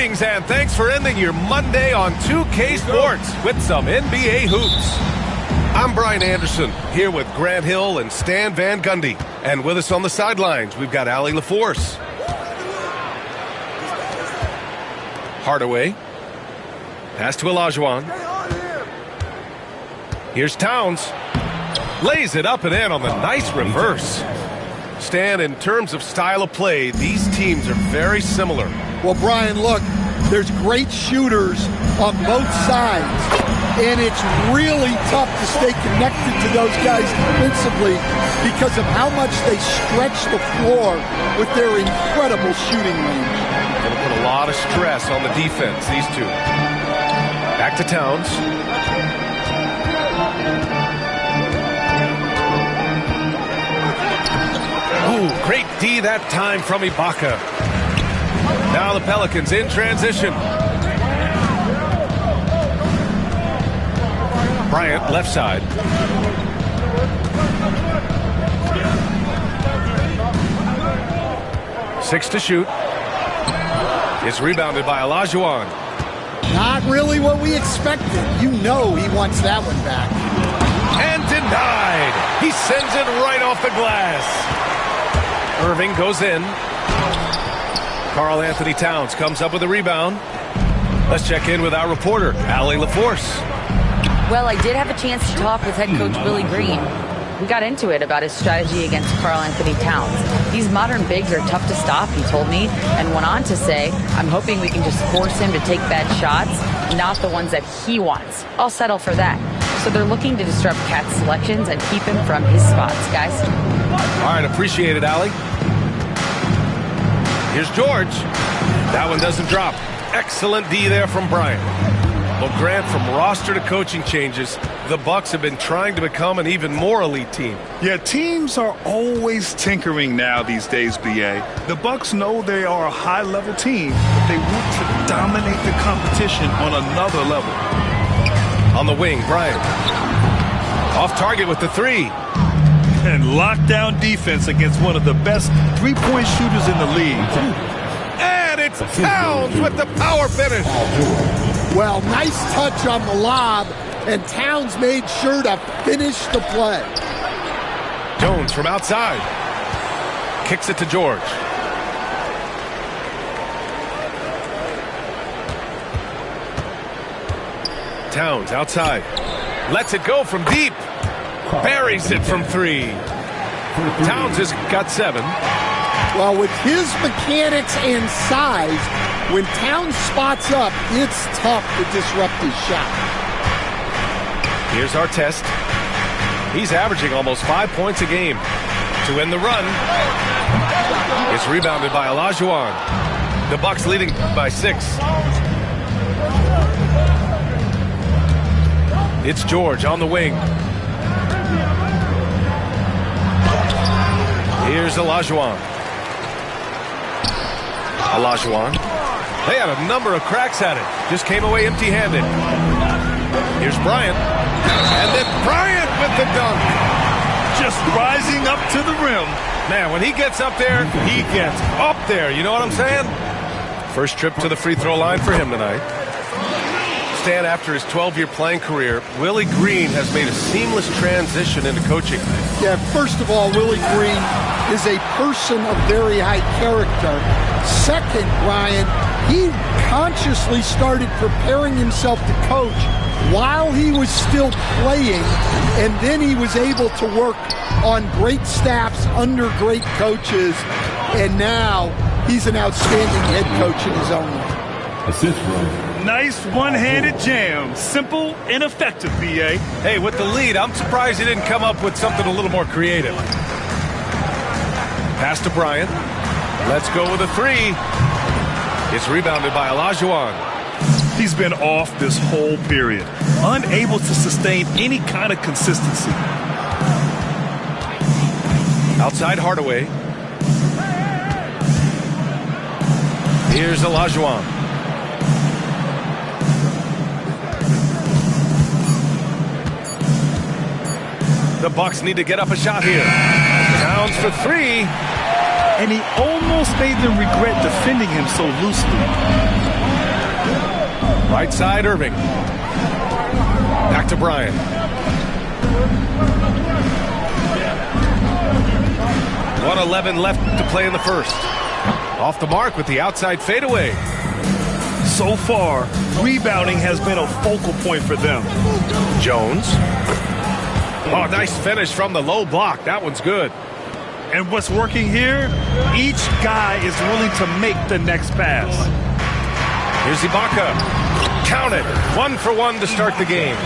Greetings and thanks for ending your Monday on 2K Sports with some NBA hoops. I'm Brian Anderson, here with Grant Hill and Stan Van Gundy. And with us on the sidelines, we've got Allie LaForce. Hardaway. Pass to Olajuwon. Here's Towns. Lays it up and in on the nice reverse. Stan, in terms of style of play, these teams are very similar. Well, Brian, look, there's great shooters on both sides, and it's really tough to stay connected to those guys defensively because of how much they stretch the floor with their incredible shooting range. Going to put a lot of stress on the defense, these two. Back to Towns. Oh, great D that time from Ibaka. Now the Pelicans in transition. Bryant, left side. Six to shoot. It's rebounded by Olajuwon. Not really what we expected. You know he wants that one back. And denied. He sends it right off the glass. Irving goes in. Karl Anthony Towns comes up with a rebound. Let's check in with our reporter, Allie LaForce. Well, I did have a chance to talk with head coach Willie Green. We got into it about his strategy against Karl Anthony Towns. These modern bigs are tough to stop, he told me, and went on to say, I'm hoping we can just force him to take bad shots, not the ones that he wants. I'll settle for that. So they're looking to disrupt Cat's selections and keep him from his spots, guys. All right, appreciate it, Allie. Here's George. That one doesn't drop. Excellent D there from Bryant. Well, Grant, from roster to coaching changes, the Bucks have been trying to become an even more elite team. Yeah, teams are always tinkering now these days, BA. The Bucks know they are a high-level team, but they want to dominate the competition on another level. On the wing, Bryant. Off target with the three. And lockdown defense against one of the best three-point shooters in the league. And it's Towns with the power finish. Well, nice touch on the lob, and Towns made sure to finish the play. Jones from outside. Kicks it to George. Towns outside. Lets it go from deep. Buries it from three. Towns has got 7. Well, with his mechanics and size, when Towns spots up, it's tough to disrupt his shot. Here's our test. He's averaging almost 5 points a game. To win the run, it's rebounded by Olajuwon. The Bucks leading by 6. It's George on the wing. Here's Olajuwon. They had a number of cracks at it. Just came away empty-handed. Here's Bryant. And then Bryant with the dunk. Just rising up to the rim. Man, when he gets up there, he gets up there. You know what I'm saying? First trip to the free throw line for him tonight. Stan, after his 12-year playing career, Willie Green has made a seamless transition into coaching. Yeah, first of all, Willie Green is a person of very high character. Second, Brian, he consciously started preparing himself to coach while he was still playing, and then he was able to work on great staffs under great coaches, and now he's an outstanding head coach in his own right. Assist roll. Nice one-handed jam. Simple and effective, BA. Hey, with the lead, I'm surprised he didn't come up with something a little more creative. Pass to Bryant. Let's go with a three. It's rebounded by Olajuwon. He's been off this whole period, unable to sustain any kind of consistency. Outside Hardaway. Here's Olajuwon. The Bucks need to get up a shot here. Towns for three. And he almost made them regret defending him so loosely. Right side, Irving. Back to Bryant. 1:11 left to play in the first. Off the mark with the outside fadeaway. So far, rebounding has been a focal point for them. Jones. Oh, nice finish from the low block. That one's good. And what's working here? Each guy is willing to make the next pass. Here's Ibaka. Count it. 1 for 1 to start the game.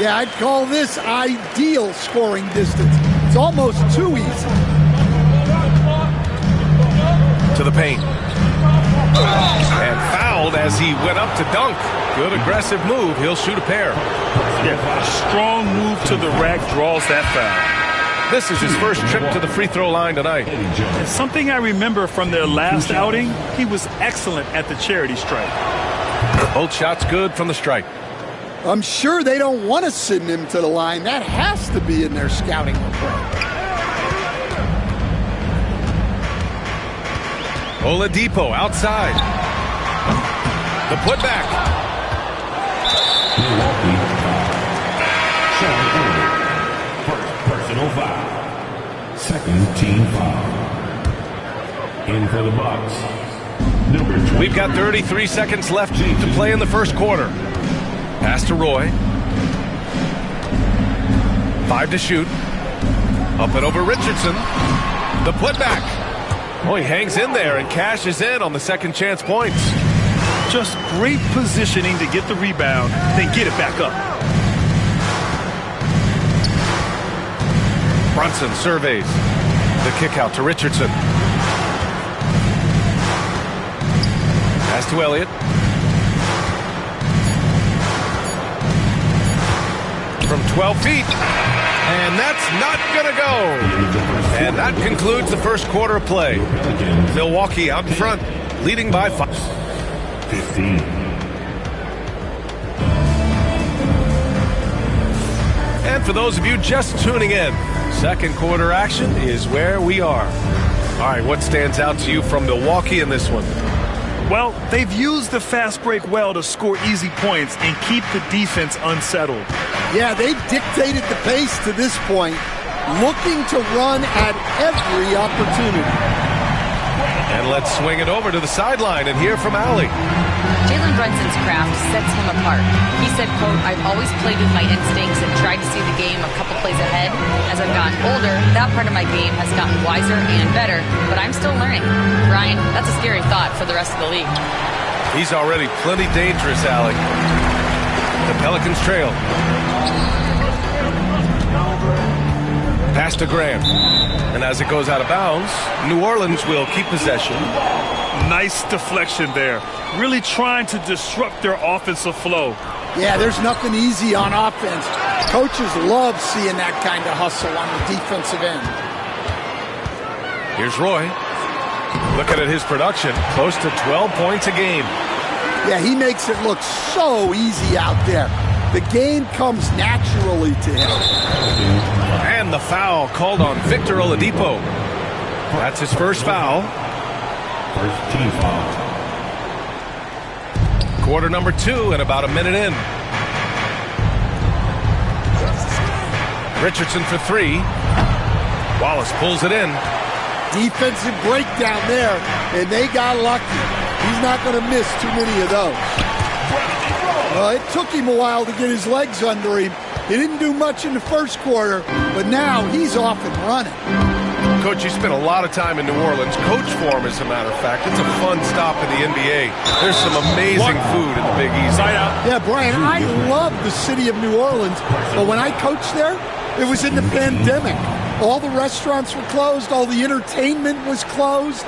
Yeah, I'd call this ideal scoring distance. It's almost too easy. To the paint. And fouled as he went up to dunk. Good aggressive move. He'll shoot a pair. Yeah, a strong move to the rack draws that foul. This is his first trip to the free throw line tonight. And something I remember from their last outing, he was excellent at the charity stripe. Both shots good from the stripe. I'm sure they don't want to send him to the line. That has to be in their scouting report. Oladipo outside. The putback. First personal foul. Second team foul. In for the Bucks. Number 20. We've got 33 seconds left to play in the first quarter. Pass to Roy. 5 to shoot. Up and over Richardson. The putback. Oh, he hangs in there and cashes in on the second chance points. Just great positioning to get the rebound, then get it back up. Brunson surveys. The kick out to Richardson. Pass to Elliott. From 12 feet. And that's not going to go. And that concludes the first quarter of play. Milwaukee out in front, leading by 5. 15. And for those of you just tuning in, second quarter action is where we are. All right, what stands out to you from Milwaukee in this one? Well, they've used the fast break well to score easy points and keep the defense unsettled. Yeah, they've dictated the pace to this point, looking to run at every opportunity. And let's swing it over to the sideline and hear from Allie. Jalen Brunson's craft sets him apart. He said, quote, "I've always played with my instincts and tried to see the game a couple plays ahead. As I've gotten older, that part of my game has gotten wiser and better, but I'm still learning." Ryan, that's a scary thought for the rest of the league. He's already plenty dangerous, Allie. The Pelicans trail. Pass to Graham. And as it goes out of bounds, New Orleans will keep possession. Nice deflection there. Really trying to disrupt their offensive flow. Yeah, there's nothing easy on offense. Coaches love seeing that kind of hustle on the defensive end. Here's Roy. Looking at his production, close to 12 points a game. Yeah, he makes it look so easy out there. The game comes naturally to him. And the foul called on Victor Oladipo. That's his first foul. First team foul. Quarter number 2 and about a minute in. Richardson for 3. Wallace pulls it in. Defensive breakdown there, and they got lucky. He's not going to miss too many of those. It took him a while to get his legs under him. He didn't do much in the first quarter, but now he's off and running. Coach, you spent a lot of time in New Orleans. Coach form, as a matter of fact. It's a fun stop in the NBA. There's some amazing food in the Big East. Yeah, Brian, I love the city of New Orleans, but when I coached there, it was in the pandemic. All the restaurants were closed. All the entertainment was closed.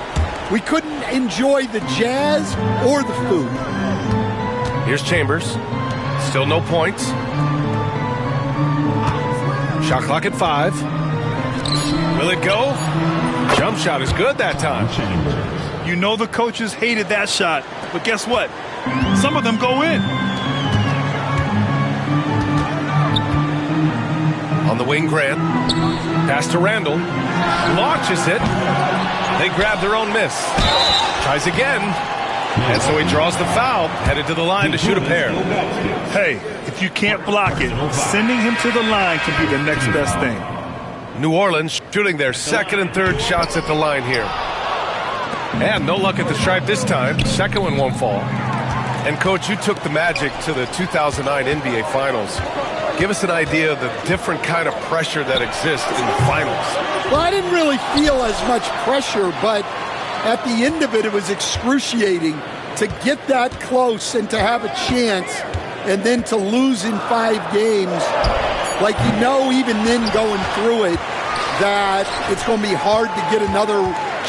We couldn't enjoy the jazz or the food. Here's Chambers. Still no points. Shot clock at 5. Will it go? Jump shot is good that time. You know the coaches hated that shot, but guess what? Some of them go in. On the wing, Grant. Pass to Randall. Launches it. They grab their own miss. Tries again. And so he draws the foul, headed to the line to shoot a pair. Hey, if you can't block it, sending him to the line can be the next best thing. New Orleans shooting their second and third shots at the line here. And no luck at the stripe this time. Second one won't fall. And, Coach, you took the Magic to the 2009 NBA Finals. Give us an idea of the different kind of pressure that exists in the finals. Well, I didn't really feel as much pressure, but at the end of it, it was excruciating to get that close and to have a chance and then to lose in 5 games. Like, even then going through it, that it's going to be hard to get another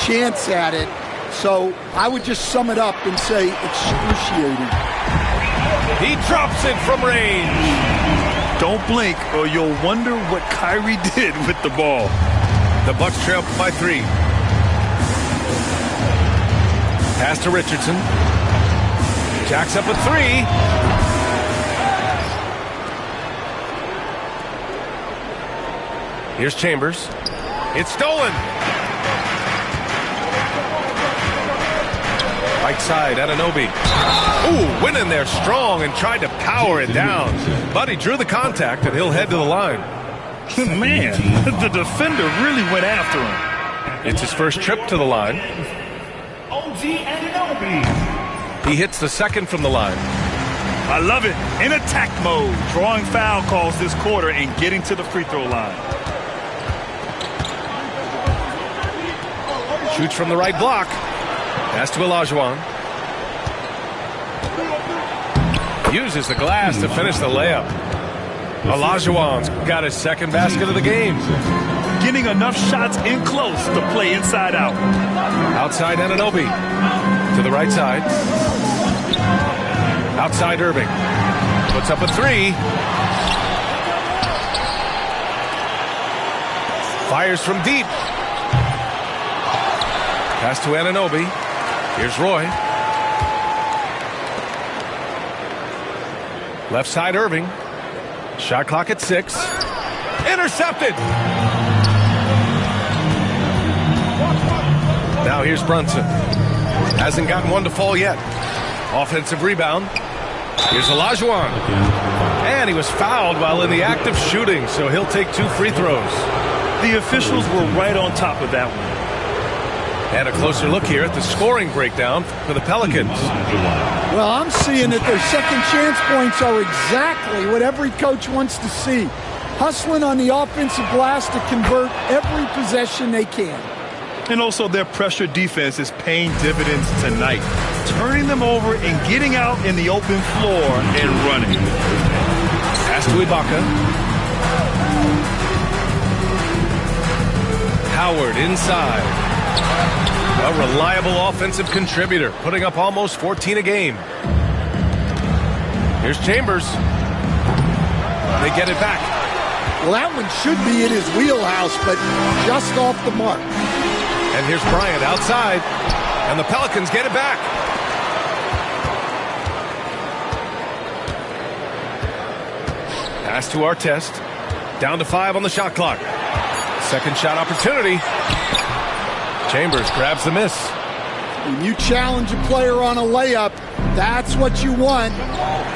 chance at it. So I would just sum it up and say excruciating. He drops it from range. Don't blink or you'll wonder what Kyrie did with the ball. The Bucks trail by 3. Pass to Richardson. Jacks up a 3. Here's Chambers. It's stolen. Right side, Anunoby. Ooh, went in there strong and tried to power it down. But he drew the contact, and he'll head to the line. Man, the defender really went after him. It's his first trip to the line. He hits the second from the line. I love it. In attack mode, drawing foul calls this quarter and getting to the free throw line. Shoots from the right block. Pass to Olajuwon. Uses the glass to finish the layup. Olajuwon's got his second basket of the game. Getting enough shots in close to play inside out. Outside Anunoby. To the right side. Outside Irving. Puts up a 3. Fires from deep. Pass to Anunoby. Here's Roy. Left side Irving. Shot clock at 6. Intercepted. Now here's Brunson. Hasn't gotten one to fall yet. Offensive rebound. Here's Olajuwon. And he was fouled while in the act of shooting, so he'll take 2 free throws. The officials were right on top of that one. And a closer look here at the scoring breakdown for the Pelicans. Well, I'm seeing that their second chance points are exactly what every coach wants to see. Hustling on the offensive glass to convert every possession they can. And also their pressure defense is paying dividends tonight. Turning them over and getting out in the open floor and running. Pass to Ibaka. Howard inside. A reliable offensive contributor, putting up almost 14 a game. Here's Chambers. They get it back. Well, that one should be in his wheelhouse, but just off the mark. And here's Bryant outside, and the Pelicans get it back. Pass to Artest. Down to 5 on the shot clock. Second shot opportunity. Chambers grabs the miss. When you challenge a player on a layup, that's what you want.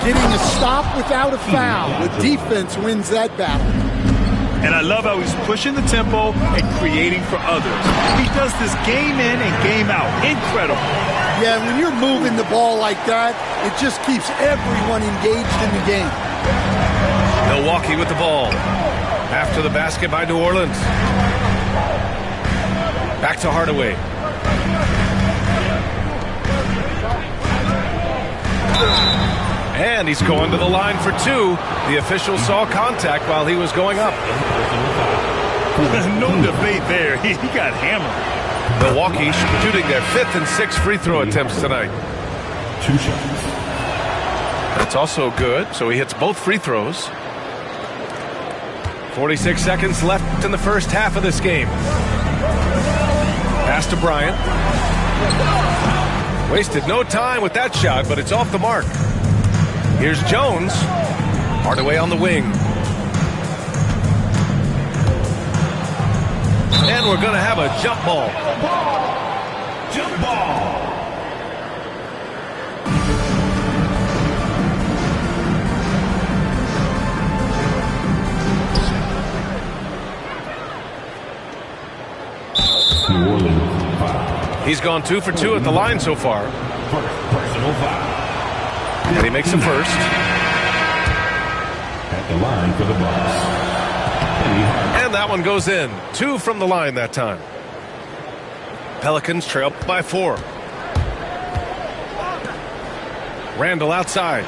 Getting a stop without a foul. The defense wins that battle. And I love how he's pushing the tempo and creating for others. He does this game in and game out. Incredible. Yeah, when you're moving the ball like that, it just keeps everyone engaged in the game. Milwaukee with the ball. After the basket by New Orleans. Back to Hardaway. And he's going to the line for 2. The official saw contact while he was going up. No debate there. He got hammered. Milwaukee shooting their 5th and 6th free throw attempts tonight. 2 shots. That's also good, so he hits both free throws. 46 seconds left in the first half of this game. Pass to Bryant. Wasted no time with that shot, but it's off the mark. Here's Jones. Hardaway on the wing. And we're going to have a jump ball. Jump ball. He's gone 2 for 2 at the line so far. Personal foul. And he makes the first. At the line for the Bucks. And that one goes in. 2 from the line that time. Pelicans trail by 4. Randall outside.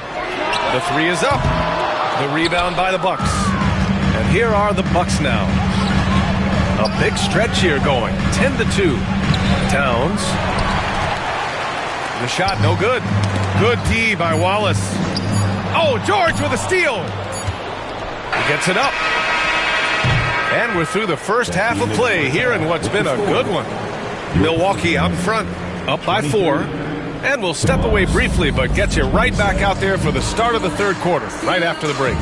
The 3 is up. The rebound by the Bucks. And here are the Bucks now. A big stretch here going. 10-2. Towns. The shot no good. Good D by Wallace. Oh, George with a steal. He gets it up. And we're through the first half of play here in what's been a good one. Milwaukee out in front, up by 4. And we'll step away briefly, but gets you right back out there for the start of the third quarter, right after the break.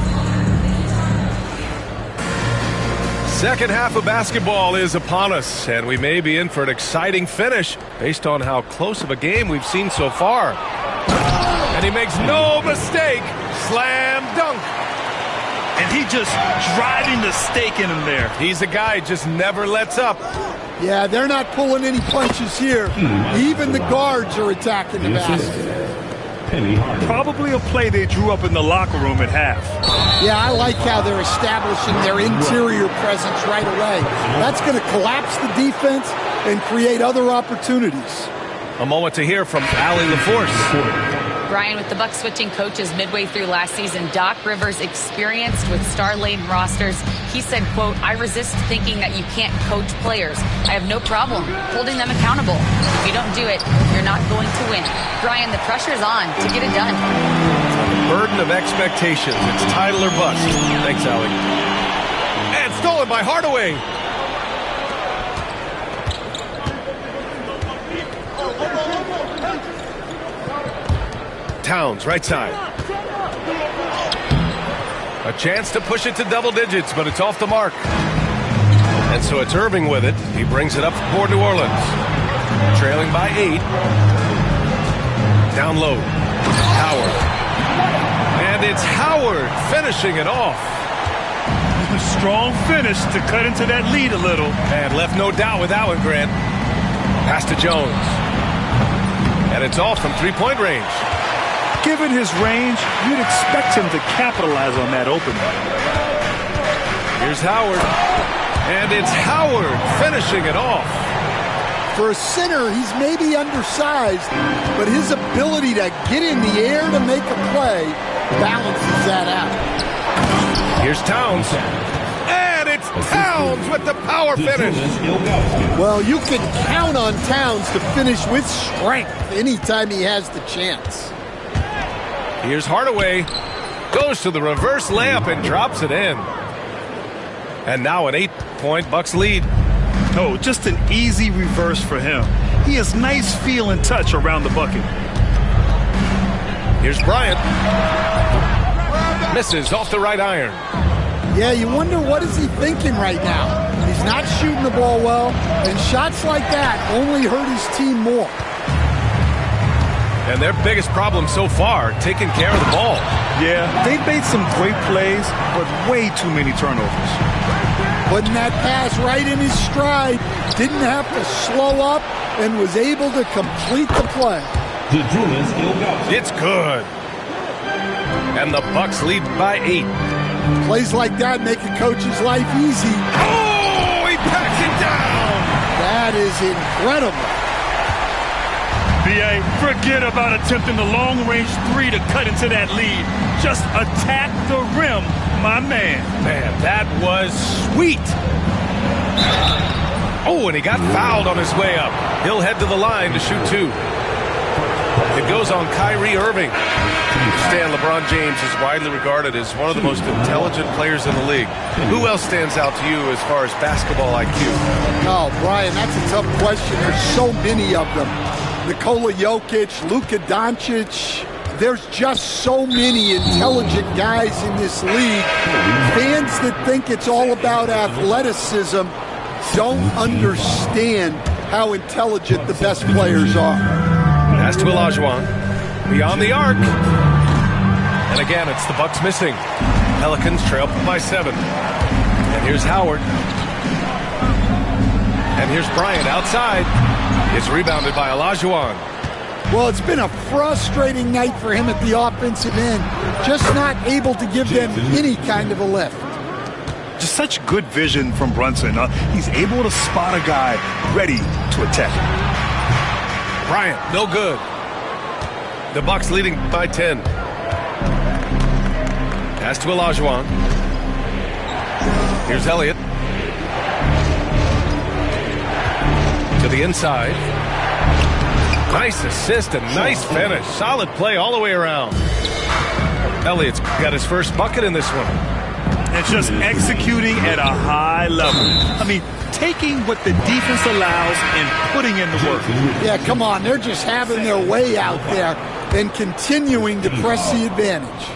Second half of basketball is upon us, and we may be in for an exciting finish based on how close of a game we've seen so far. And he makes no mistake. Slam dunk. And he just driving the stake in him there. He's a guy just never lets up. Yeah, they're not pulling any punches here. Even the guards are attacking the basket. Probably a play they drew up in the locker room at half. Yeah, I like how they're establishing their interior presence right away. That's going to collapse the defense and create other opportunities. A moment to hear from Allie LaForce. Brian, with the Bucks switching coaches midway through last season, Doc Rivers, experienced with star-laden rosters, he said, quote, "I resist thinking that you can't coach players. I have no problem holding them accountable. If you don't do it, you're not going to win." Brian, the pressure's on to get it done. Burden of expectations. It's title or bust. Thanks, Allie. And stolen by Hardaway. Towns, right side. A chance to push it to double digits, but it's off the mark. And so it's Irving with it. He brings it up for New Orleans. Trailing by 8. Down low. Howard. And it's Howard finishing it off. A strong finish to cut into that lead a little. And left no doubt with that one, Grant. Pass to Jones. And it's off from three-point range. Given his range, you'd expect him to capitalize on that opening. Here's Howard. And it's Howard finishing it off. For a center, he's maybe undersized, but his ability to get in the air to make a play balances that out. Here's Towns. And it's Towns with the power finish. Well, you can count on Towns to finish with strength anytime he has the chance. Here's Hardaway. Goes to the reverse layup and drops it in. And now an 8-point Bucks lead. Oh, just an easy reverse for him. He has nice feel and touch around the bucket. Here's Bryant. Misses off the right iron. Yeah, you wonder what is he thinking right now. He's not shooting the ball well, and shots like that only hurt his team more. And their biggest problem so far, taking care of the ball. Yeah, they've made some great plays, but way too many turnovers. Putting that pass right in his stride, didn't have to slow up, and was able to complete the play. It's good. And the Bucks lead by 8. Plays like that make a coach's life easy. Oh, he packs it down. That is incredible. B.A., forget about attempting the long-range 3 to cut into that lead. Just attack the rim, my man. Man, that was sweet. Oh, and he got fouled on his way up. He'll head to the line to shoot 2. It goes on Kyrie Irving. Stan, LeBron James is widely regarded as one of the most intelligent players in the league. Who else stands out to you as far as basketball IQ? Oh, Brian, that's a tough question. There's so many of them. Nikola Jokic, Luka Doncic. There's just so many intelligent guys in this league. Fans that think it's all about athleticism don't understand how intelligent the best players are. Pass to Olajuwon. Beyond the arc. And again, it's the Bucks missing. Pelicans trail by 7. And here's Howard. And here's Bryant outside. It's rebounded by Olajuwon. Well, it's been a frustrating night for him at the offensive end. Just not able to give them any kind of a lift. Just such good vision from Brunson. He's able to spot a guy ready to attack. Bryant, no good. The Bucks leading by 10. Pass to Olajuwon. Here's Elliott. To the inside. Nice assist and nice finish. Solid play all the way around. Elliott's got his first bucket in this one. And just executing at a high level. I mean, taking what the defense allows and putting in the work. Yeah, come on. They're just having their way out there and continuing to press the advantage.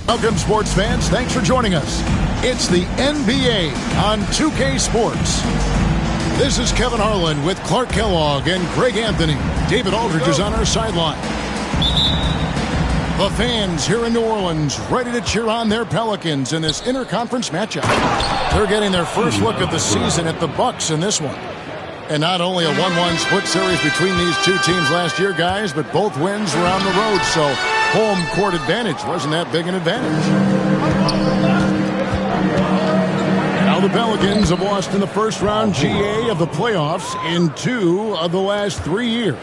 Welcome, sports fans. Thanks for joining us. It's the NBA on 2K Sports. This is Kevin Harlan with Clark Kellogg and Greg Anthony. David Aldridge is on our sideline. The fans here in New Orleans ready to cheer on their Pelicans in this interconference matchup. They're getting their first look at the season at the Bucks in this one. And not only a 1-1 split series between these two teams last year, guys, but both wins were on the road, so home court advantage wasn't that big an advantage. Now the Pelicans have lost in the first round GA of the playoffs in 2 of the last 3 years.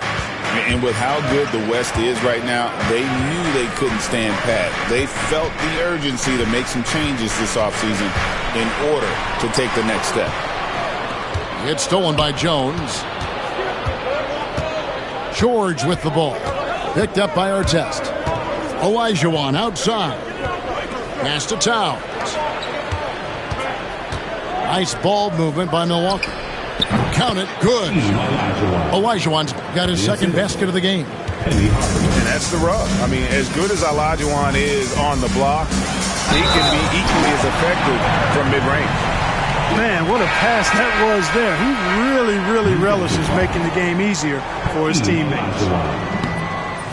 And with how good the West is right now, they knew they couldn't stand pat. They felt the urgency to make some changes this offseason in order to take the next step. It's stolen by Jones. George with the ball. Picked up by Artest. Olajuwon outside. Pass to Towns. Nice ball movement by Milwaukee. Count it. Good. Olajuwon's got his second basket of the game. And that's the rub. I mean, as good as Olajuwon is on the block, he can be equally as effective from mid-range. Man, what a pass that was there. He really relishes making the game easier for his teammates.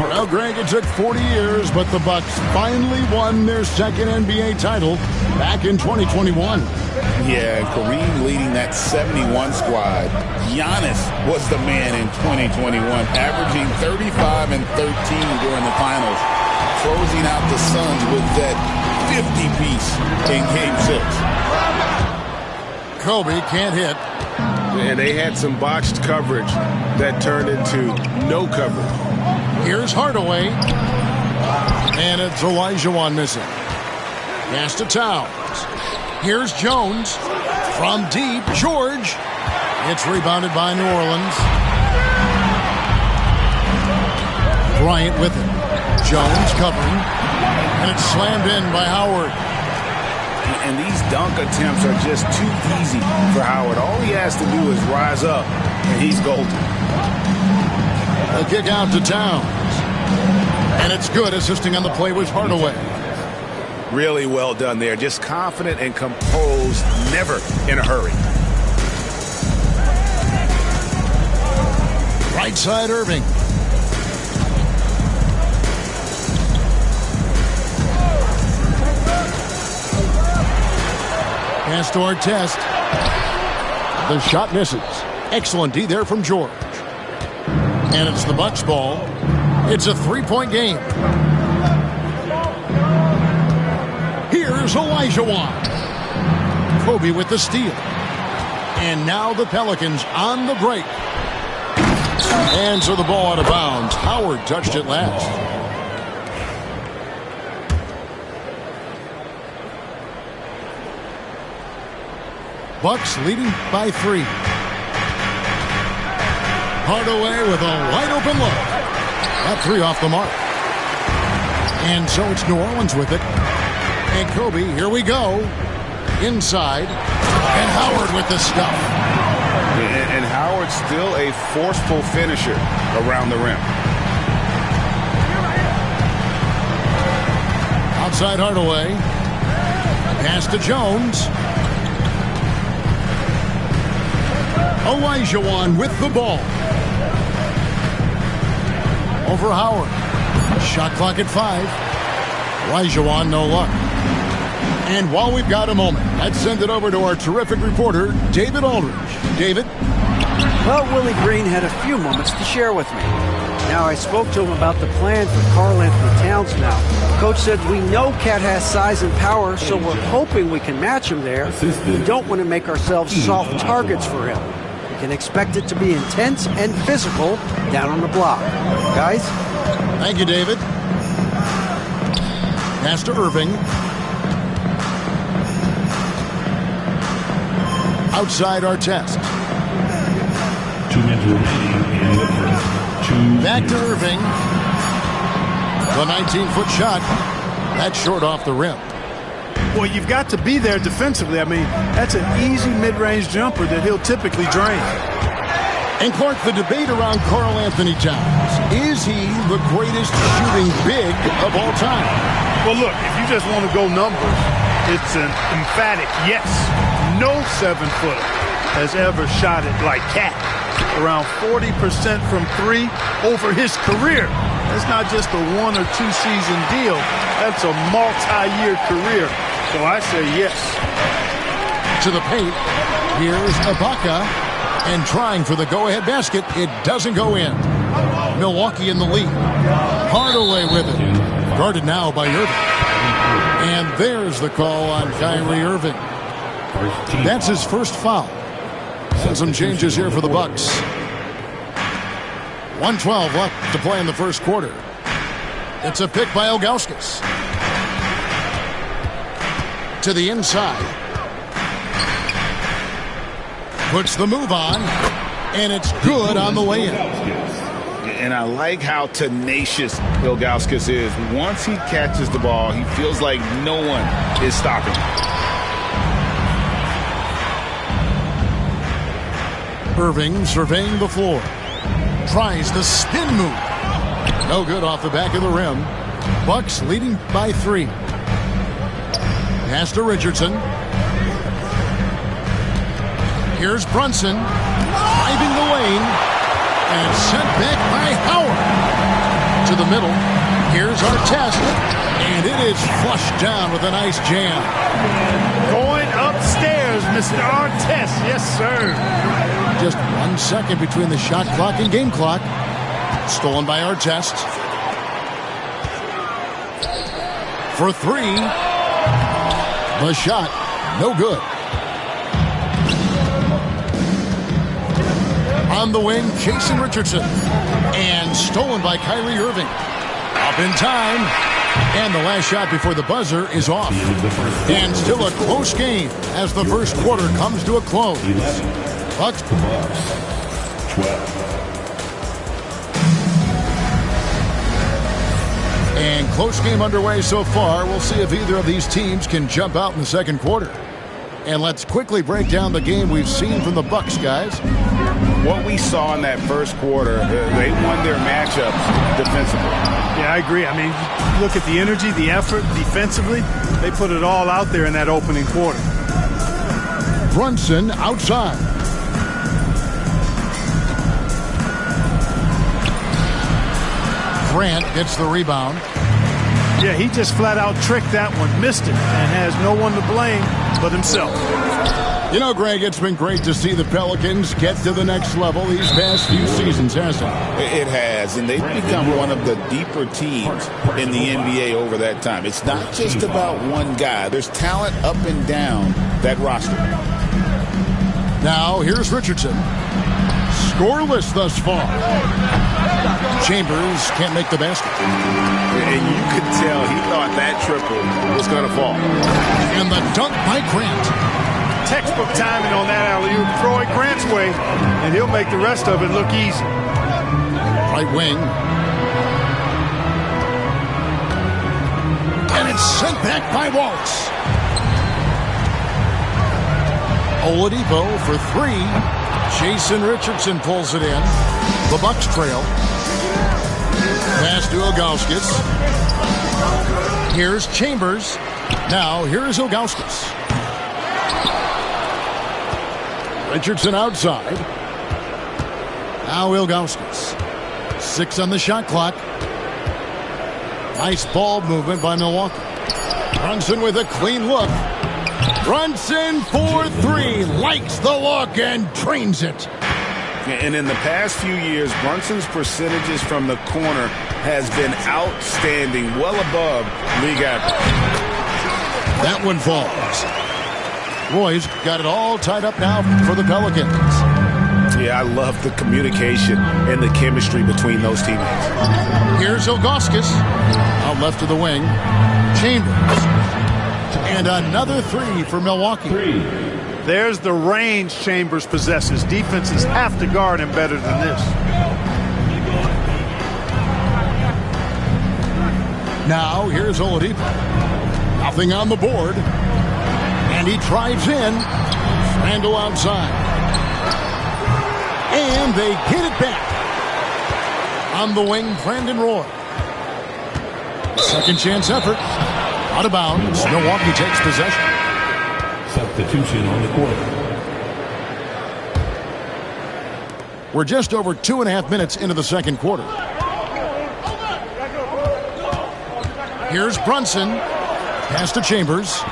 Well, Greg, it took 40 years, but the Bucks finally won their second NBA title back in 2021. Yeah, Kareem leading that 71 squad. Giannis was the man in 2021, averaging 35 and 13 during the finals, closing out the Suns with that 50-piece in Game 6. Kobe can't hit. And they had some botched coverage that turned into no coverage. Here's Hardaway. And it's Olajuwon missing. Pass to Towns. Here's Jones. From deep, George. It's rebounded by New Orleans. Bryant with it. Jones covering. And it's slammed in by Howard. And these dunk attempts are just too easy for Howard. All he has to do is rise up, and he's golden. A kick out to Towns. And it's good. Assisting on the play was Hardaway. Really well done there. Just confident and composed, never in a hurry. Right side, Irving. Pass to Artest. The shot misses. Excellent D there from George. And it's the Bucks ball. It's a 3-point game. Here's Olajuwon. Kobe with the steal. And now the Pelicans on the break. And so the ball out of bounds. Howard touched it last. Bucks leading by 3. Hardaway with a wide-open look. That 3 off the mark. And so it's New Orleans with it. And Kobe, here we go. Inside. And Howard with the stuff. And Howard's still a forceful finisher around the rim. Outside Hardaway. Pass to Jones. Olajuwon with the ball. Over Howard. Shot clock at 5. Olajuwon, no luck. And while we've got a moment, let's send it over to our terrific reporter, David Aldridge. David? Well, Willie Green had a few moments to share with me. Now, I spoke to him about the plan for Karl Anthony Towns now. Coach said, we know Cat has size and power, so we're hoping we can match him there. We don't want to make ourselves soft targets for him. We can expect it to be intense and physical down on the block. Guys? Thank you, David. Pass to Irving. Outside Artest. 2 minutes remaining in the first. Back to Irving. The 19-foot shot. That's short off the rim. Well, you've got to be there defensively. I mean, that's an easy mid-range jumper that he'll typically drain. And Clark, the debate around Karl Anthony Towns. Is he the greatest shooting big of all time? Well, look, if you just want to go numbers, it's an emphatic yes. No 7-footer has ever shot it like Cat. Around 40% from three over his career. That's not just a 1 or 2 season deal. That's a multi-year career. So I say yes. To the paint. Here's Ibaka. And trying for the go-ahead basket. It doesn't go in. Milwaukee in the lead. Hardaway with it. Guarded now by Irving. And there's the call on Kyrie Irving. That's his first foul. And some changes here for the Bucks. 1:12 left to play in the first quarter. It's a pick by Ilgauskas. To the inside. Puts the move on. And it's good on the way in. And I like how tenacious Ilgauskas is. Once he catches the ball, he feels like no one is stopping him. Irving surveying the floor. Tries the spin move. No good off the back of the rim. Bucks leading by 3. Pass to Richardson. Here's Brunson. Driving the lane. And sent back by Howard. To the middle. Here's Artest. And it is flushed down with a nice jam. Going upstairs, Mr. Artest. Yes, sir. Just 1 second between the shot clock and game clock. Stolen by Artest. For 3. The shot. No good. On the wing, Jason Richardson. And stolen by Kyrie Irving. Up in time. And the last shot before the buzzer is off. And still a close game as the first quarter comes to a close. Bucks 12. And close game underway so far. We'll see if either of these teams can jump out in the second quarter. And let's quickly break down the game we've seen from the Bucks, guys. What we saw in that first quarter, they won their matchups defensively. Yeah, I agree. I mean, look at the energy, the effort defensively. They put it all out there in that opening quarter. Brunson outside. Grant gets the rebound. Yeah, he just flat out tricked that one, missed it, and has no one to blame but himself. You know, Greg, it's been great to see the Pelicans get to the next level these past few seasons, hasn't it? It has, and they've become one of the deeper teams in the NBA over that time. It's not just about one guy. There's talent up and down that roster. Now, here's Richardson. Scoreless thus far. Chambers can't make the basket. And you could tell he thought that triple was going to fall. And the dunk by Grant. Textbook timing on that alley-oop. Throw it Grant's way, and he'll make the rest of it look easy. Right wing. And it's sent back by Waltz. Oladipo for 3. Jason Richardson pulls it in. The Bucks trail. Pass to Ilgauskas. Here's Chambers. Now here's Ilgauskas. Richardson outside. Now Ilgauskas. 6 on the shot clock. Nice ball movement by Milwaukee. Brunson with a clean look. Brunson for 3. Likes the look and drains it. And in the past few years, Brunson's percentages from the corner has been outstanding, well above league average. That one falls. Roy's got it all tied up now for the Pelicans. Yeah, I love the communication and the chemistry between those teammates. Here's Ilgauskas. Out left of the wing. Chambers. And another 3 for Milwaukee. There's the range Chambers possesses. Defenses have to guard him better than this. Now here's Oladipo. Nothing on the board. And he drives in. Randall outside. And they get it back. On the wing, Brandon Roy. Second chance effort. Out of bounds. Milwaukee takes possession. Substitution on the court. We're just over 2.5 minutes into the second quarter. Here's Brunson. Pass to Chambers.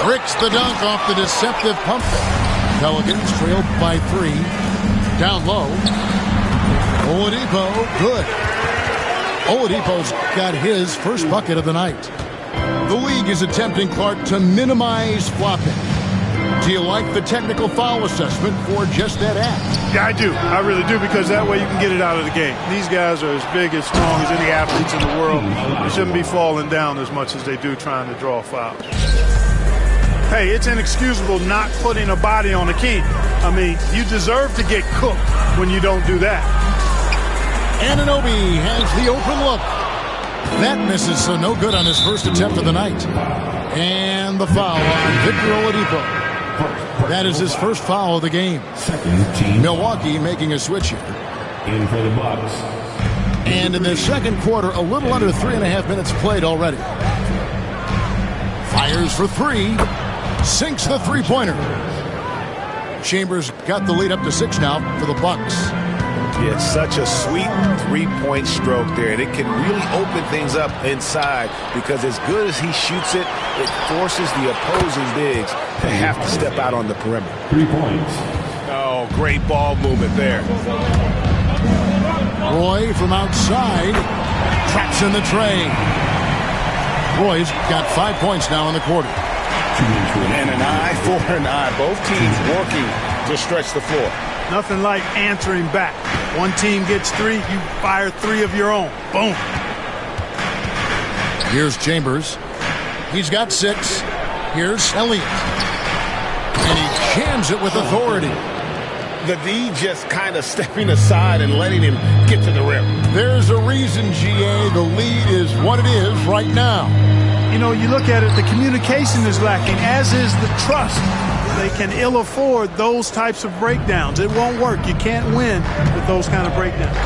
Bricks the dunk off the deceptive pump fake. Pelicans trailed by 3. Down low. Oladipo, good. Oladipo's got his first bucket of the night. The league is attempting, Clark, to minimize flopping. Do you like the technical foul assessment for just that act? Yeah, I do. I really do, because that way you can get it out of the game. These guys are as big, as strong as any athletes in the world. They shouldn't be falling down as much as they do trying to draw fouls. Hey, it's inexcusable not putting a body on a king. I mean, you deserve to get cooked when you don't do that. Anunoby has the open look. That misses, so no good on his first attempt of the night. And the foul on Victor Oladipo. That is his first foul of the game. Second team. Milwaukee making a switch here. In for the Bucks. And in the second quarter, a little under 3.5 minutes played already. Fires for 3. Sinks the three-pointer. Chambers got the lead up to 6 now for the Bucks. Yeah, such a sweet three-point stroke there, and it can really open things up inside, because as good as he shoots it, it forces the opposing bigs to have to step out on the perimeter. 3 points. Oh, great ball movement there. Roy from outside traps in the tray. Roy's got 5 points now in the quarter. And an eye for an eye. Both teams working to stretch the floor. Nothing like answering back. One team gets 3, you fire 3 of your own. Boom. Here's Chambers. He's got 6. Here's Elliott. And he jams it with authority. The D just kind of stepping aside and letting him get to the rim. There's a reason, GA, the lead is what it is right now. You know, you look at it, the communication is lacking, as is the trust. They can ill afford those types of breakdowns. It won't work. You can't win with those kind of breakdowns.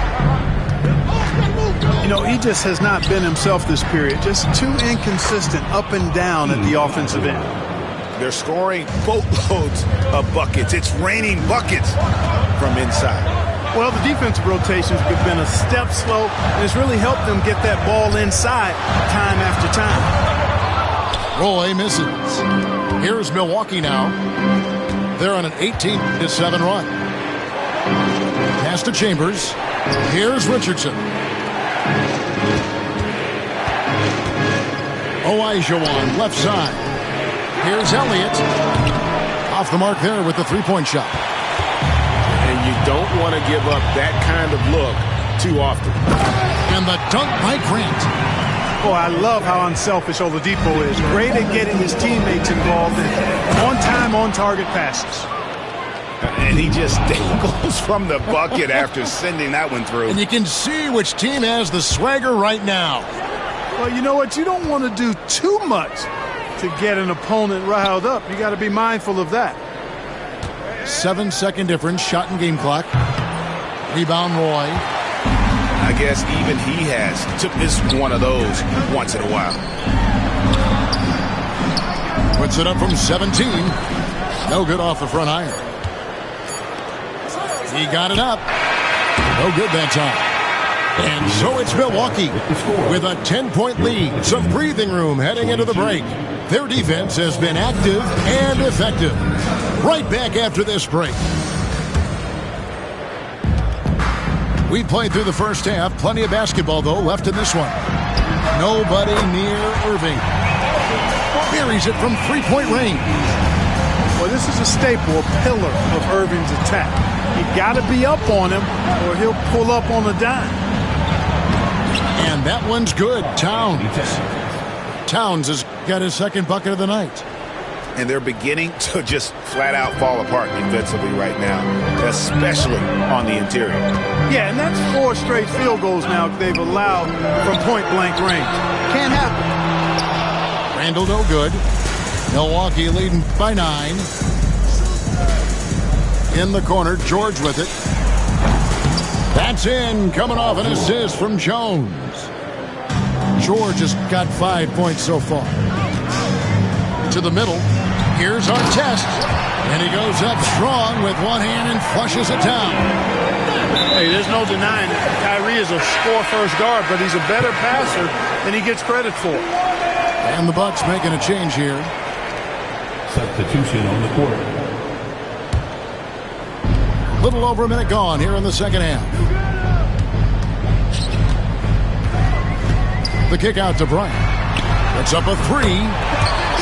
You know, he just has not been himself this period. Just too inconsistent up and down at the offensive end. They're scoring boatloads of buckets. It's raining buckets from inside. Well, the defensive rotations have been a step slow, and it's really helped them get that ball inside time after time. Roy misses. Here's Milwaukee now. They're on an 18-7 run. Pass to Chambers. Here's Richardson. Olajuwon left side. Here's Elliott. Off the mark there with the three-point shot. And you don't want to give up that kind of look too often. And the dunk by Grant. Oh, I love how unselfish Oladipo is. Great at getting his teammates involved in on-time, on-target passes. And he just dangles from the bucket after sending that one through. And you can see which team has the swagger right now. Well, you know what? You don't want to do too much to get an opponent riled up. You got to be mindful of that. 7-second difference, shot and game clock. Rebound Roy. I guess even he has to miss one of those once in a while. Puts it up from 17. No good off the front iron. He got it up. No good that time. And so it's Milwaukee with a 10-point lead. Some breathing room heading into the break. Their defense has been active and effective. Right back after this break. We played through the first half. Plenty of basketball, though, left in this one. Nobody near Irving. Buries it from three-point range. Well, this is a staple, a pillar of Irving's attack. You got to be up on him, or he'll pull up on a dime. And that one's good. Towns has got his second bucket of the night. And they're beginning to just flat out fall apart defensively right now, especially on the interior. Yeah, and that's 4 straight field goals now they've allowed from point-blank range. Can't happen. Randall no good. Milwaukee leading by 9. In the corner, George with it. That's in, coming off an assist from Jones. Shore just got 5 points so far. To the middle. Here's Artest. And he goes up strong with one hand and flushes it down. Hey, there's no denying it. Kyrie is a score-first guard, but he's a better passer than he gets credit for. And the Bucks making a change here. Substitution on the court. Little over a minute gone here in the second half. The kick out to Bryant. It's up a three.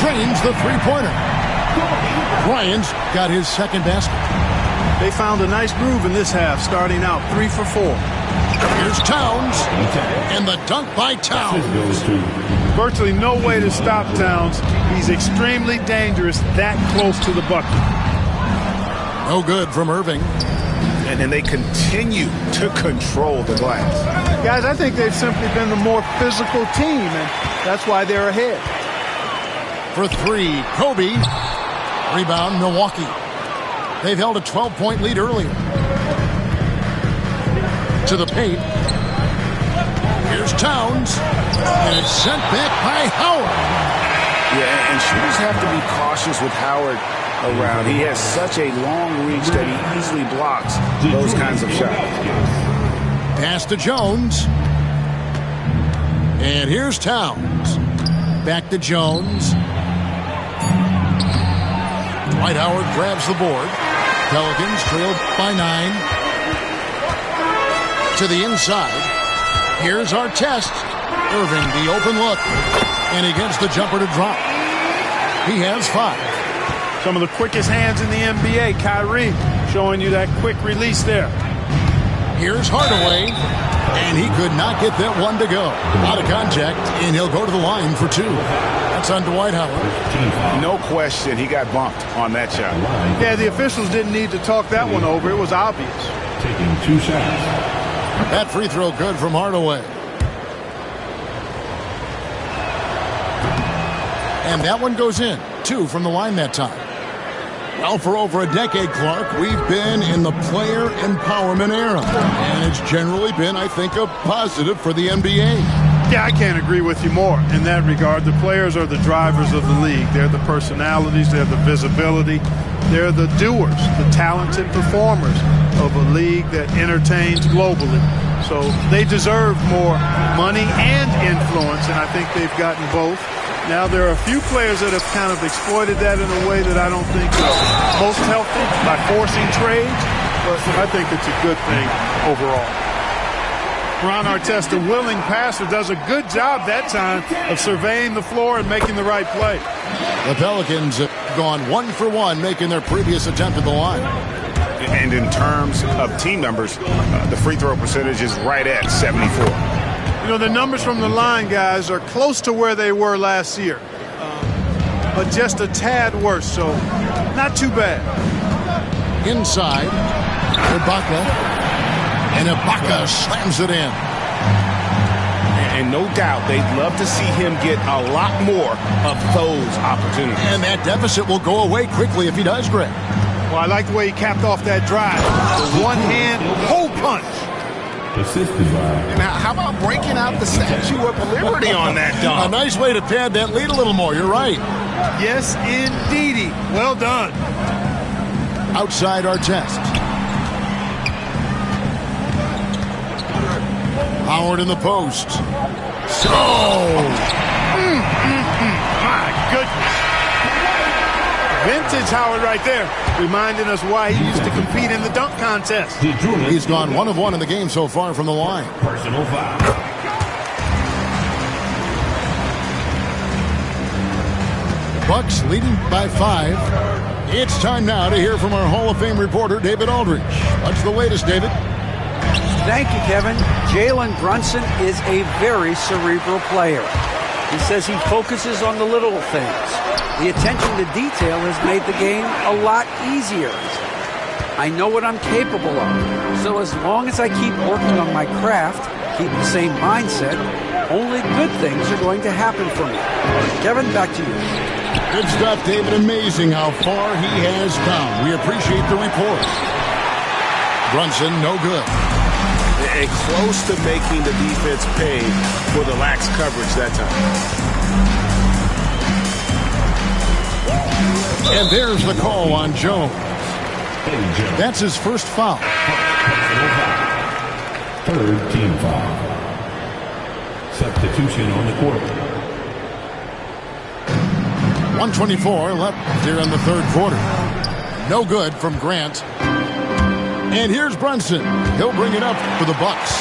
Drains the three-pointer. Bryant's got his second basket. They found a nice groove in this half, starting out 3 for 4. Here's Towns. And the dunk by Towns. Virtually no way to stop Towns. He's extremely dangerous that close to the bucket. No good from Irving. And then they continue to control the glass. Guys, I think they've simply been the more physical team, and that's why they're ahead. For three, Kobe. Rebound, Milwaukee. They've held a 12-point lead earlier. To the paint. Here's Towns. And it's sent back by Howard. Yeah, and shooters have to be cautious with Howard around. He has such a long reach that he easily blocks those kinds of shots. Pass to Jones. And here's Towns. Back to Jones. Dwight Howard grabs the board. Pelicans trailed by 9. To the inside. Here's Artest. Irving, the open look. And he gets the jumper to drop. He has 5. Some of the quickest hands in the NBA. Kyrie showing you that quick release there. Here's Hardaway. And he could not get that one to go. Out of contact, and he'll go to the line for 2. That's on Dwight Howard. No question, he got bumped on that shot. Yeah, the officials didn't need to talk that one over. It was obvious. Taking 2 shots. That free throw good from Hardaway. And that one goes in. 2 from the line that time. Well, for over a decade, Clark, we've been in the player empowerment era. And it's generally been, I think, a positive for the NBA. Yeah, I can't agree with you more in that regard. The players are the drivers of the league. They're the personalities. They're the visibility. They're the doers, the talented performers of a league that entertains globally. So they deserve more money and influence, and I think they've gotten both. Now, there are a few players that have kind of exploited that in a way that I don't think is most healthy by forcing trades, but I think it's a good thing overall. Ron Artest, a willing passer, does a good job that time of surveying the floor and making the right play. The Pelicans have gone 1 for 1, making their previous attempt at the line. And in terms of team numbers, the free throw percentage is right at 74. You know, the numbers from the line, guys, are close to where they were last year, but just a tad worse, so not too bad. Inside, Ibaka, and Ibaka slams it in. And no doubt, they'd love to see him get a lot more of those opportunities. And that deficit will go away quickly if he does, Greg. Well, I like the way he capped off that drive. The one-hand hole punch. Assisted by. Now, how about breaking out the Statue of Liberty on that dunk? A nice way to pad that lead a little more. You're right. Yes, indeedy. Well done. Outside Artest. Howard in the post. So. My goodness. Vintage Howard right there, reminding us why he used to compete in the dunk contest. He's gone 1 of 1 in the game so far from the line. Personal foul. Bucks leading by 5. It's time now to hear from our Hall of Fame reporter, David Aldridge. What's the latest, David? Thank you, Kevin. Jalen Brunson is a very cerebral player. He says he focuses on the little things. The attention to detail has made the game a lot easier. I know what I'm capable of, so as long as I keep working on my craft, keep the same mindset, only good things are going to happen for me. Kevin, back to you. Good stuff, David. Amazing how far he has come. We appreciate the report. Brunson, no good. and close to making the defense pay for the lax coverage that time. And there's the call on Jones. That's his first foul. Third team foul. Substitution on the court. 1:24 left here in the third quarter. No good from Grant. And here's Brunson. He'll bring it up for the Bucks.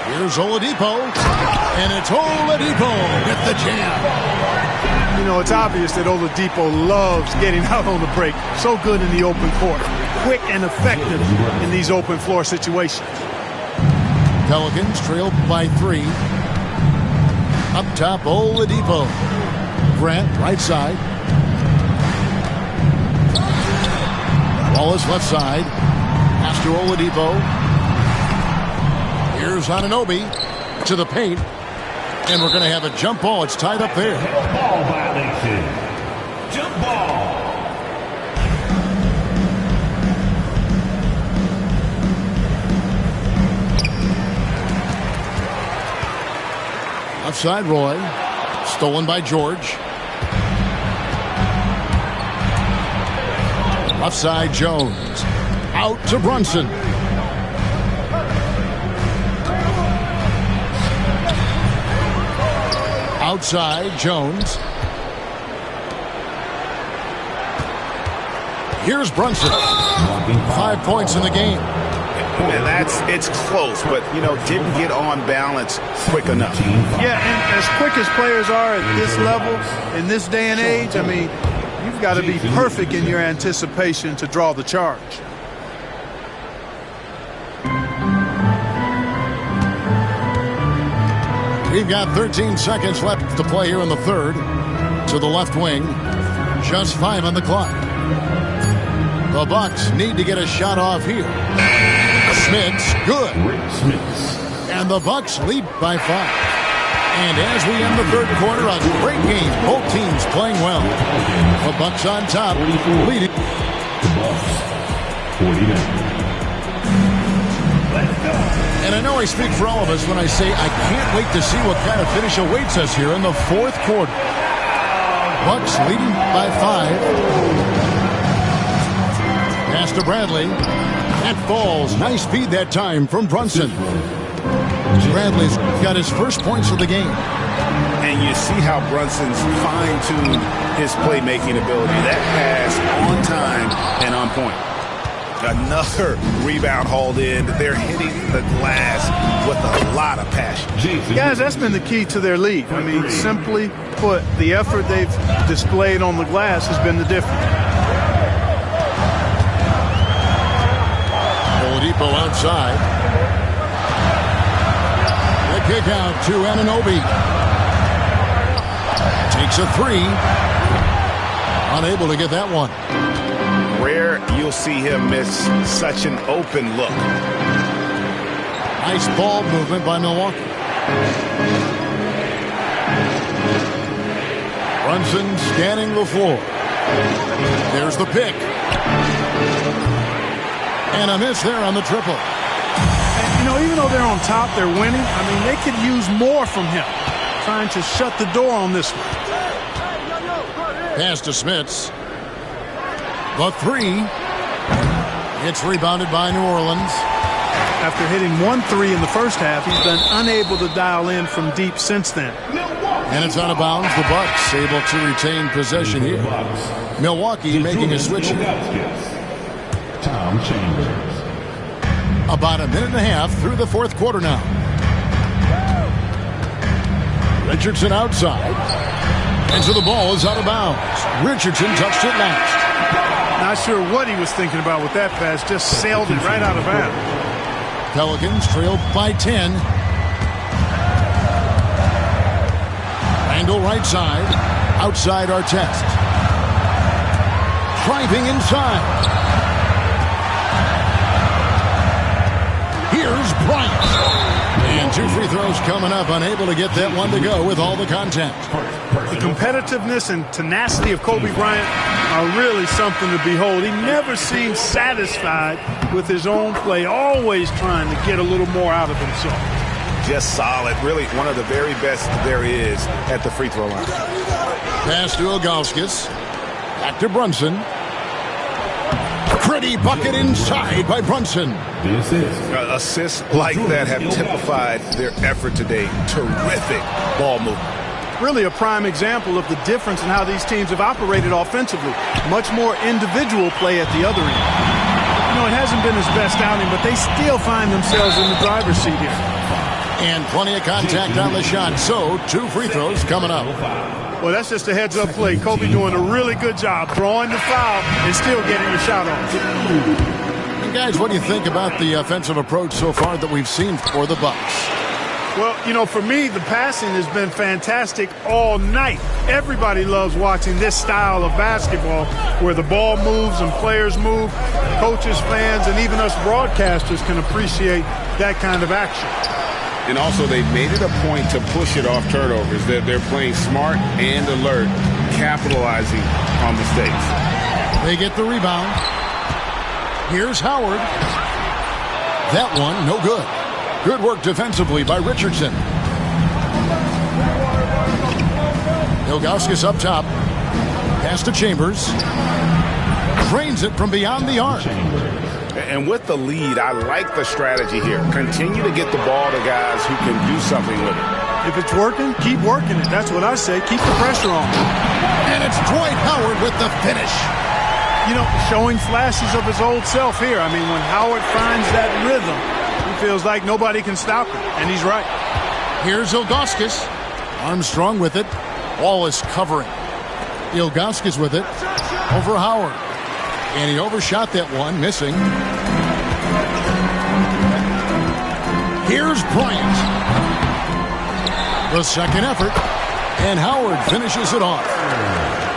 Here's Oladipo. And it's Oladipo with the jam. You know, it's obvious that Oladipo loves getting out on the break. So good in the open court. Quick and effective in these open floor situations. Pelicans trail by 3. Up top, Oladipo. Grant, right side. Wallace, left side. Pass to Oladipo. Here's Anunoby to the paint. And we're going to have a jump ball. It's tied up there. Ball violation. Jump ball. Left side, Roy. Stolen by George. Left side, Jones. Out to Brunson. Outside, Jones. Here's Brunson. 5 points in the game. And it's close, but, you know, didn't get on balance quick enough. Yeah, and as quick as players are at this level, in this day and age, I mean, you've got to be perfect in your anticipation to draw the charge. We've got 13 seconds left to play here in the third. To the left wing. Just 5 on the clock. The Bucks need to get a shot off here. Smith's good. And the Bucks lead by 5. And as we end the third quarter, a great game. Both teams playing well. The Bucks on top, leading. The Bucks, 49. And I know I speak for all of us when I say I can't wait to see what kind of finish awaits us here in the fourth quarter. Bucks leading by 5. Pass to Bradley. That falls. Nice feed that time from Brunson. Bradley's got his first points of the game. And you see how Brunson's fine-tuned his playmaking ability. That pass on time and on point. Another rebound hauled in. They're hitting the glass with a lot of passion. Guys, that's been the key to their lead. I mean, simply put, the effort they've displayed on the glass has been the difference. Oladipo outside. The kick out to Anunoby. Takes a 3. Unable to get that one. Rare you'll see him miss such an open look. Nice ball movement by Milwaukee. Brunson scanning the floor. There's the pick. And a miss there on the triple. And, you know, even though they're on top, they're winning. I mean, they could use more from him. Trying to shut the door on this one. Pass to Smits. The 3. It's rebounded by New Orleans. After hitting 1 3 in the first half, he's been unable to dial in from deep since then. And it's out of bounds. The Bucks able to retain possession here. Milwaukee making a switch. Tom Chambers. About a minute and a half through the fourth quarter now. Richardson outside. And so the ball is out of bounds. Richardson touched it last. Not sure what he was thinking about with that pass. Just sailed it right out of bounds. Pelicans trailed by 10. Angle right side. Outside Artest. Driving inside. Here's Bryant. And 2 free throws coming up. Unable to get that one to go with all the contact. The competitiveness and tenacity of Kobe Bryant are really something to behold. He never seems satisfied with his own play, always trying to get a little more out of himself. Just solid. Really one of the very best there is at the free throw line. Pass to Ilgauskas. Back to Brunson. Pretty bucket inside by Brunson. Assists like that have typified their effort today. Terrific ball movement. Really a prime example of the difference in how these teams have operated offensively. Much more individual play at the other end. You know, it hasn't been his best outing, but they still find themselves in the driver's seat here. And plenty of contact on the shot. So 2 free throws coming up. Well, that's just a heads-up play. Kobe doing a really good job drawing the foul and still getting the shot off. And guys, what do you think about the offensive approach so far that we've seen for the Bucks? Well, you know, for me, the passing has been fantastic all night. Everybody loves watching this style of basketball where the ball moves and players move. Coaches, fans, and even us broadcasters can appreciate that kind of action. And also, they've made it a point to push it off turnovers. They're playing smart and alert, capitalizing on mistakes. They get the rebound. Here's Howard. That one, no good. Good work defensively by Richardson. Ilgauskas up top. Pass to Chambers. Drains it from beyond the arc. And with the lead, I like the strategy here. Continue to get the ball to guys who can do something with it. If it's working, keep working it. That's what I say. Keep the pressure on. And it's Dwight Howard with the finish. You know, showing flashes of his old self here. I mean, when Howard finds that rhythm, he feels like nobody can stop him, and he's right. Here's Ilgauskas. Armstrong with it. Ball is covering. Ilgauskas with it. Over Howard. And he overshot that one, missing. Here's Bryant. The second effort. And Howard finishes it off.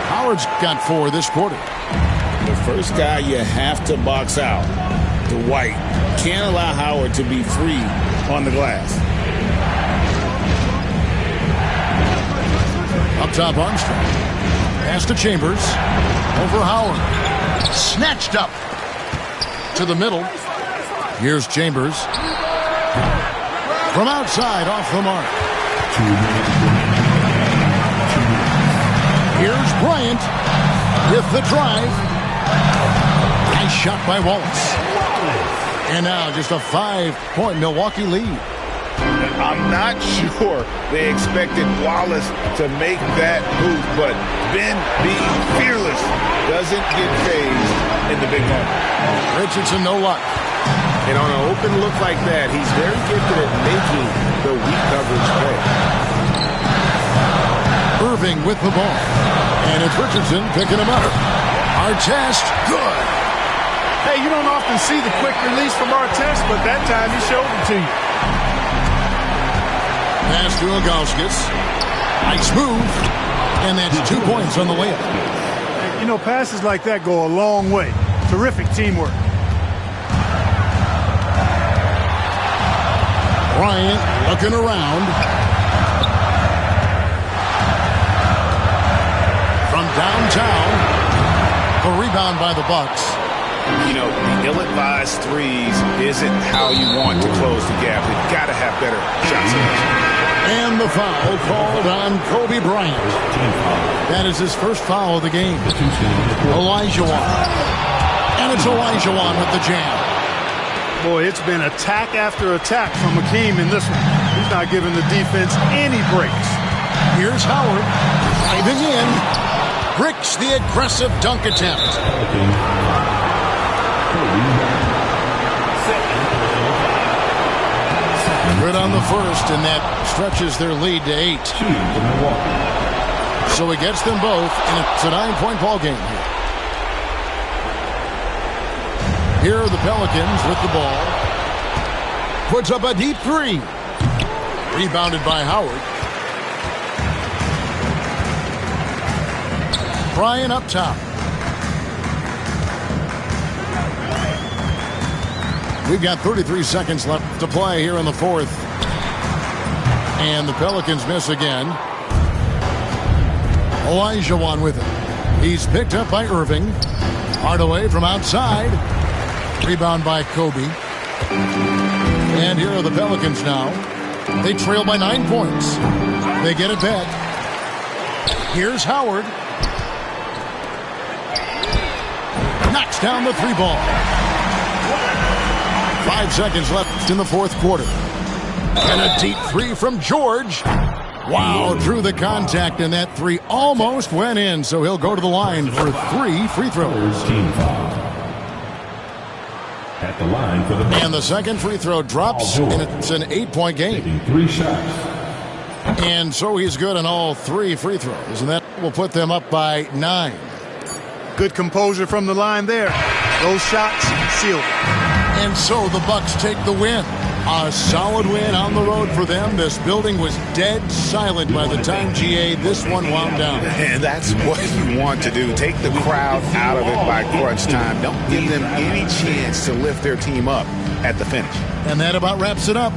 Howard's got 4 this quarter. The first guy you have to box out, Dwight. Can't allow Howard to be free on the glass. Up top, Armstrong. Pass to Chambers. Over Howard. Snatched up to the middle. Here's Chambers. From outside, off the mark. Here's Bryant with the drive. Nice shot by Wallace. And now just a 5-point Milwaukee lead. I'm not sure they expected Wallace to make that move, but Ben being fearless doesn't get phased in the big moment. Richardson, no luck. And on an open look like that, he's very gifted at making the weak coverage play. Irving with the ball. And it's Richardson picking him up. Artest, good. Hey, you don't often see the quick release from Artest, but that time he showed it to you. Pass to Ilgauskas. Nice move. And that's 2 points on the layup. You know, passes like that go a long way. Terrific teamwork. Bryant looking around. From downtown. A rebound by the Bucks. You know, the ill-advised threes isn't how you want to close the gap. They've got to have better shot selection. And the foul called on Kobe Bryant. That is his first foul of the game. Olajuwon. And it's Olajuwon with the jam. Boy, it's been attack after attack from Hakeem in this one. He's not giving the defense any breaks. Here's Howard. Driving in. Bricks the aggressive dunk attempt. Good on the first, and that stretches their lead to 8. So he gets them both, and it's a 9-point ball game here. Here are the Pelicans with the ball. Puts up a deep 3. Rebounded by Howard. Bryant up top. We've got 33 seconds left to play here in the fourth. And the Pelicans miss again. Elijah with it. He's picked up by Irving. Hardaway from outside. Rebound by Kobe. And here are the Pelicans now. They trail by 9 points. They get it back. Here's Howard. Knocks down the 3 ball. 5 seconds left in the fourth quarter. And a deep 3 from George. Wow, drew the contact, and that 3 almost went in, so he'll go to the line for 3 free throws. Team foul. At the line for the and the second free throw drops, and it's an 8-point game. Taking 3 shots. And so he's good on all 3 free throws, and that will put them up by 9. Good composure from the line there. Those shots sealed. And so the Bucks take the win. A solid win on the road for them. This building was dead silent by the time, GA, this one wound down. And that's what you want to do. Take the crowd out of it by crunch time. Don't give them any chance to lift their team up at the finish. And that about wraps it up.